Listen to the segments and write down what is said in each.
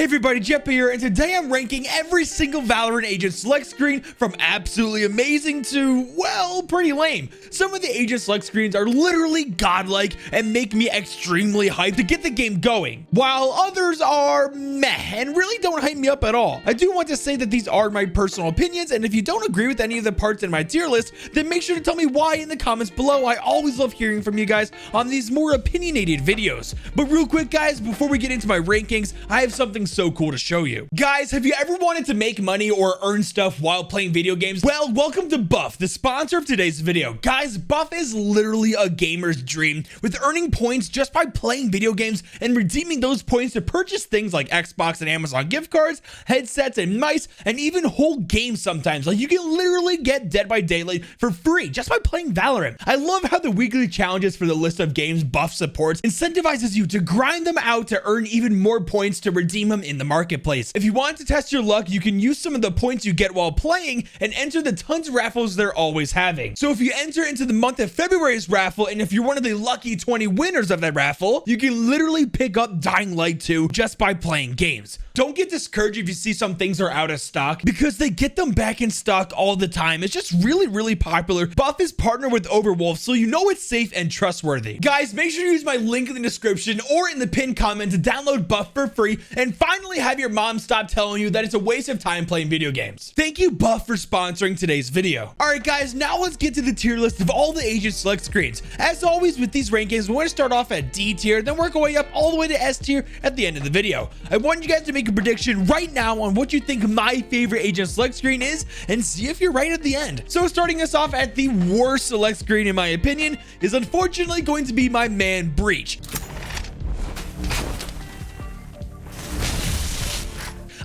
Hey everybody, Jeppy here, and today I'm ranking every single Valorant agent select screen from absolutely amazing to, well, pretty lame. Some of the agent select screens are literally godlike and make me extremely hyped to get the game going, while others are meh and really don't hype me up at all. I do want to say that these are my personal opinions, and if you don't agree with any of the parts in my tier list, then make sure to tell me why in the comments below. I always love hearing from you guys on these more opinionated videos. But real quick guys, before we get into my rankings, I have something so cool to show you. Guys, have you ever wanted to make money or earn stuff while playing video games? Well, welcome to Buff, the sponsor of today's video. Guys, Buff is literally a gamer's dream, with earning points just by playing video games and redeeming those points to purchase things like Xbox and Amazon gift cards, headsets and mice, and even whole games sometimes. Like, you can literally get Dead by Daylight for free just by playing Valorant. I love how the weekly challenges for the list of games Buff supports incentivizes you to grind them out to earn even more points to redeem them in the marketplace. If you want to test your luck, you can use some of the points you get while playing and enter the tons of raffles they're always having. So if you enter into the month of February's raffle, and if you're one of the lucky 20 winners of that raffle, you can literally pick up Dying Light 2 just by playing games. Don't get discouraged if you see some things are out of stock, because they get them back in stock all the time. It's just really popular. Buff is partnered with Overwolf, so you know it's safe and trustworthy. Guys, make sure to use my link in the description or in the pinned comment to download Buff for free and finally have your mom stop telling you that it's a waste of time playing video games. Thank you, Buff, for sponsoring today's video. Alright guys, now let's get to the tier list of all the agent select screens. As always with these rankings, we're going to start off at D tier, then work our way up all the way to S tier at the end of the video. I want you guys to make a prediction right now on what you think my favorite agent select screen is and see if you're right at the end. So starting us off at the worst select screen in my opinion is unfortunately going to be my man Breach.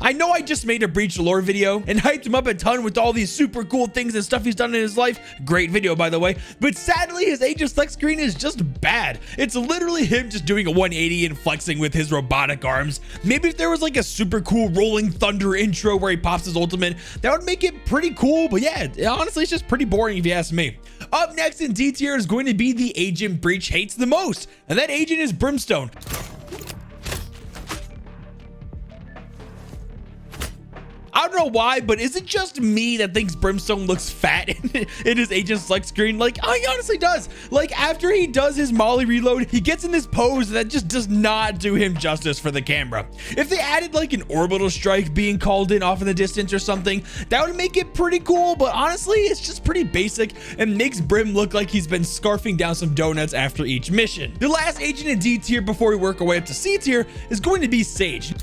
I know I just made a Breach lore video and hyped him up a ton with all these super cool things and stuff he's done in his life. Great video, by the way. But sadly, his agent select screen is just bad. It's literally him just doing a 180 and flexing with his robotic arms. Maybe if there was like a super cool rolling thunder intro where he pops his ultimate, that would make it pretty cool. But yeah, honestly, it's just pretty boring if you ask me. Up next in D tier is going to be the agent Breach hates the most, and that agent is Brimstone. I don't know why, but is it just me that thinks Brimstone looks fat in his agent select screen? Like, he honestly does. Like, after he does his molly reload, he gets in this pose that just does not do him justice for the camera. If they added like an orbital strike being called in off in the distance or something, that would make it pretty cool, but honestly, it's just pretty basic and makes Brim look like he's been scarfing down some donuts after each mission. The last agent in D tier before we work our way up to C tier is going to be Sage.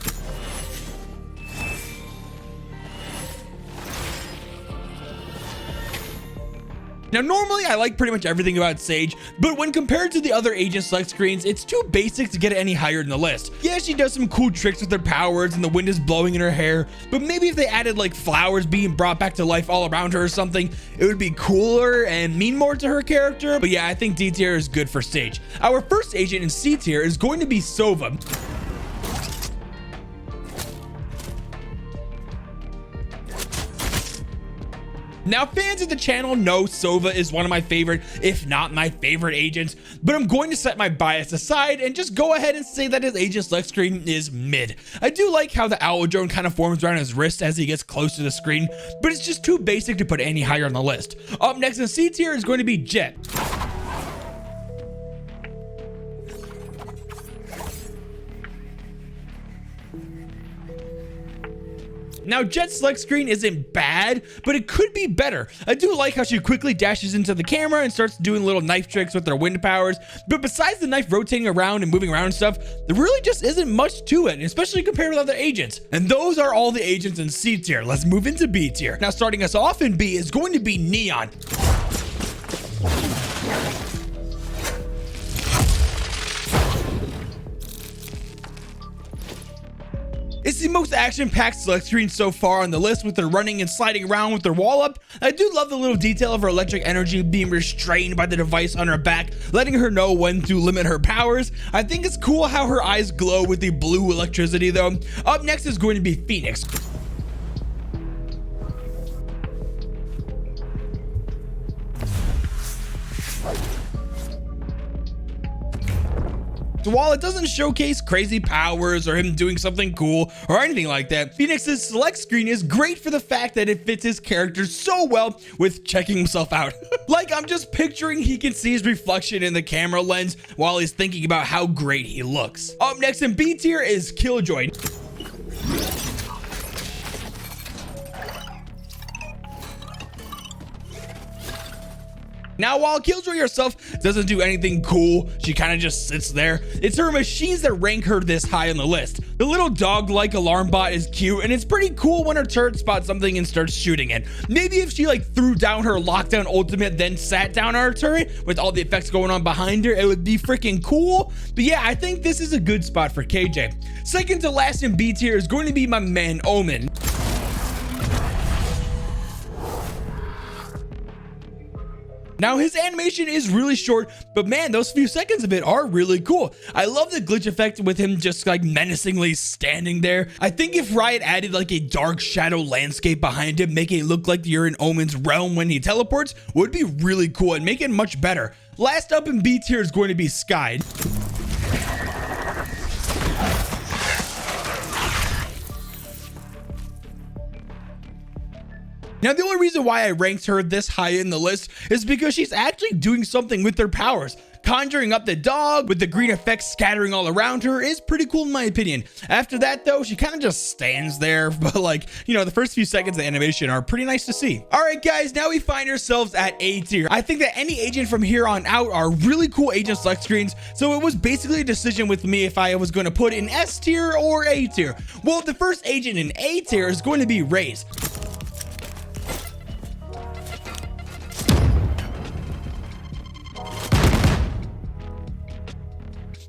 Now, normally I like pretty much everything about Sage, but when compared to the other agent select screens, it's too basic to get it any higher in the list. Yeah, she does some cool tricks with her powers and the wind is blowing in her hair, but maybe if they added like flowers being brought back to life all around her or something, it would be cooler and mean more to her character. But yeah, I think D tier is good for Sage. Our first agent in C tier is going to be Sova. Now, fans of the channel know Sova is one of my favorite, if not my favorite agents, but I'm going to set my bias aside and just go ahead and say that his agent select screen is mid. I do like how the owl drone kind of forms around his wrist as he gets close to the screen, but it's just too basic to put any higher on the list. Up next in C tier is going to be Jett. Now, Jett's select screen isn't bad, but it could be better. I do like how she quickly dashes into the camera and starts doing little knife tricks with her wind powers, but besides the knife rotating around and moving around and stuff, there really just isn't much to it, especially compared with other agents. And those are all the agents in C tier. Let's move into B tier. Now, starting us off in B is going to be Neon. It's the most action-packed select screen so far on the list, with her running and sliding around with her wall up. I do love the little detail of her electric energy being restrained by the device on her back, letting her know when to limit her powers. I think it's cool how her eyes glow with the blue electricity though. Up next is going to be Phoenix. So while it doesn't showcase crazy powers or him doing something cool or anything like that, Phoenix's select screen is great for the fact that it fits his character so well with checking himself out. Like, I'm just picturing he can see his reflection in the camera lens while he's thinking about how great he looks. Up next in B tier is Killjoy. Now, while Killjoy herself doesn't do anything cool, she kind of just sits there. It's her machines that rank her this high on the list. The little dog-like alarm bot is cute, and it's pretty cool when her turret spots something and starts shooting it. Maybe if she like threw down her lockdown ultimate, then sat down on her turret with all the effects going on behind her, it would be freaking cool. But yeah, I think this is a good spot for KJ. Second to last in B tier is going to be my man Omen. Now, his animation is really short, but man, those few seconds of it are really cool. I love the glitch effect with him just like menacingly standing there. I think if Riot added like a dark shadow landscape behind him, making it look like you're in Omen's realm when he teleports, would be really cool and make it much better. Last up in B tier is going to be Sky. Now, the only reason why I ranked her this high in the list is because she's actually doing something with her powers. Conjuring up the dog with the green effects scattering all around her is pretty cool in my opinion. After that though, she kind of just stands there, but like, you know, the first few seconds of animation are pretty nice to see. All right, guys, now we find ourselves at A tier. I think that any agent from here on out are really cool agent select screens, so it was basically a decision with me if I was going to put in S tier or A tier. Well, the first agent in A tier is going to be Raze.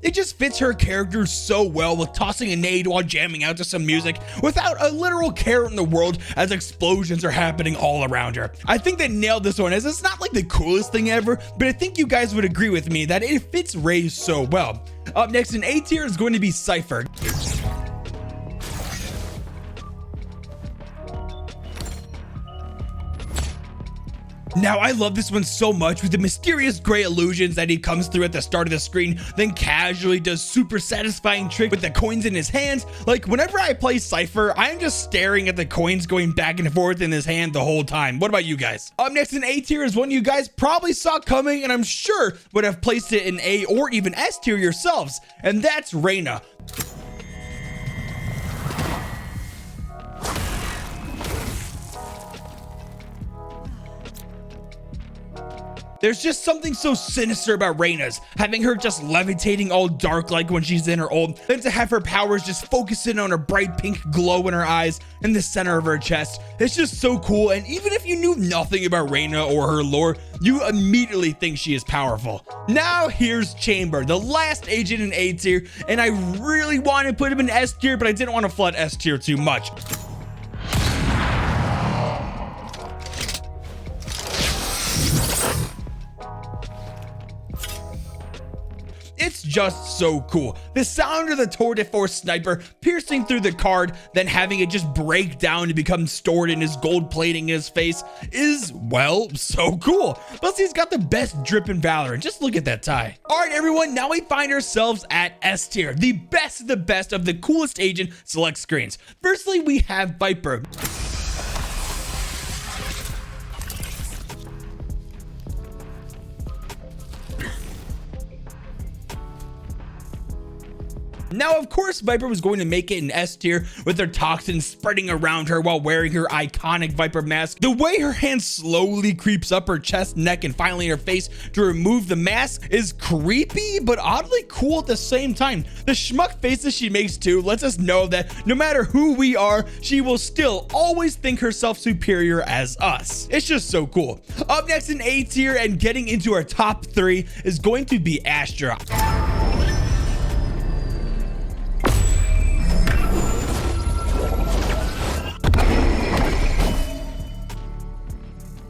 It just fits her character so well with tossing a nade while jamming out to some music without a literal care in the world as explosions are happening all around her. I think they nailed this one as it's not like the coolest thing ever, but I think you guys would agree with me that it fits Raze so well. Up next in A tier is going to be Cypher. Now, I love this one so much with the mysterious gray illusions that he comes through at the start of the screen, then casually does super satisfying trick with the coins in his hands. Like, whenever I play Cypher, I'm just staring at the coins going back and forth in his hand the whole time. What about you guys? Up next in A tier is one you guys probably saw coming and I'm sure would have placed it in A or even S tier yourselves, and that's Reyna. There's just something so sinister about Reyna's, having her just levitating all dark like when she's in her ult, then to have her powers just focusing on her bright pink glow in her eyes in the center of her chest. It's just so cool, and even if you knew nothing about Reyna or her lore, you immediately think she is powerful. Now here's Chamber, the last agent in A tier, and I really want to put him in S tier, but I didn't want to flood S tier too much. It's just so cool. The sound of the Tour de Force sniper piercing through the card, then having it just break down to become stored in his gold plating in his face is, well, so cool. Plus, he's got the best drip in Valorant. Just look at that tie. All right, everyone, now we find ourselves at S tier, the best of the best of the coolest agent select screens. Firstly, we have Viper. Now, of course, Viper was going to make it in S tier with her toxins spreading around her while wearing her iconic Viper mask. The way her hand slowly creeps up her chest, neck, and finally her face to remove the mask is creepy, but oddly cool at the same time. The schmuck faces she makes too lets us know that no matter who we are, she will still always think herself superior as us. It's just so cool. Up next in A tier and getting into our top 3 is going to be Astra.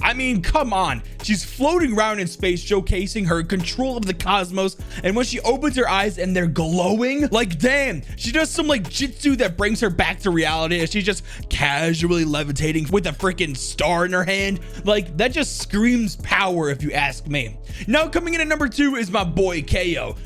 I mean, come on. She's floating around in space, showcasing her control of the cosmos. And when she opens her eyes and they're glowing, like, damn, she does some like jitsu that brings her back to reality. And she's just casually levitating with a freaking star in her hand. Like, that just screams power if you ask me. Now, coming in at number 2 is my boy KO.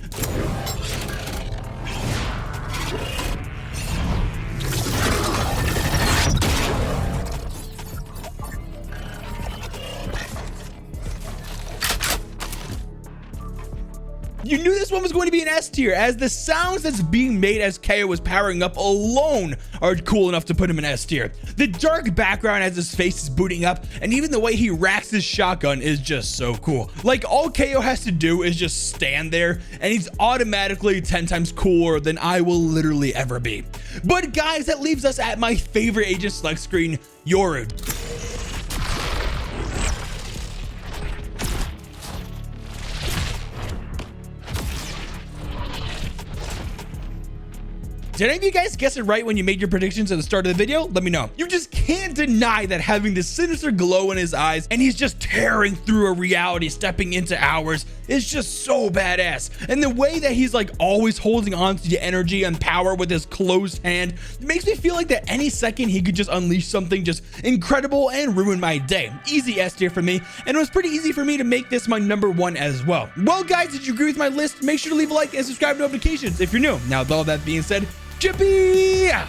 You knew this one was going to be an S tier, as the sounds that's being made as KO was powering up alone are cool enough to put him in S tier. The dark background as his face is booting up, and even the way he racks his shotgun is just so cool. Like, all KO has to do is just stand there, and he's automatically 10 times cooler than I will literally ever be. But guys, that leaves us at my favorite agent select screen, Yoru. Did any of you guys guess it right when you made your predictions at the start of the video? Let me know. You just can't deny that having this sinister glow in his eyes and he's just tearing through a reality, stepping into ours, is just so badass. And the way that he's like always holding on to the energy and power with his closed hand makes me feel like that any second he could just unleash something just incredible and ruin my day. Easy S tier for me, and it was pretty easy for me to make this my #1 as well. Well guys, did you agree with my list? Make sure to leave a like and subscribe to notifications if you're new. Now with all that being said, Jippy out!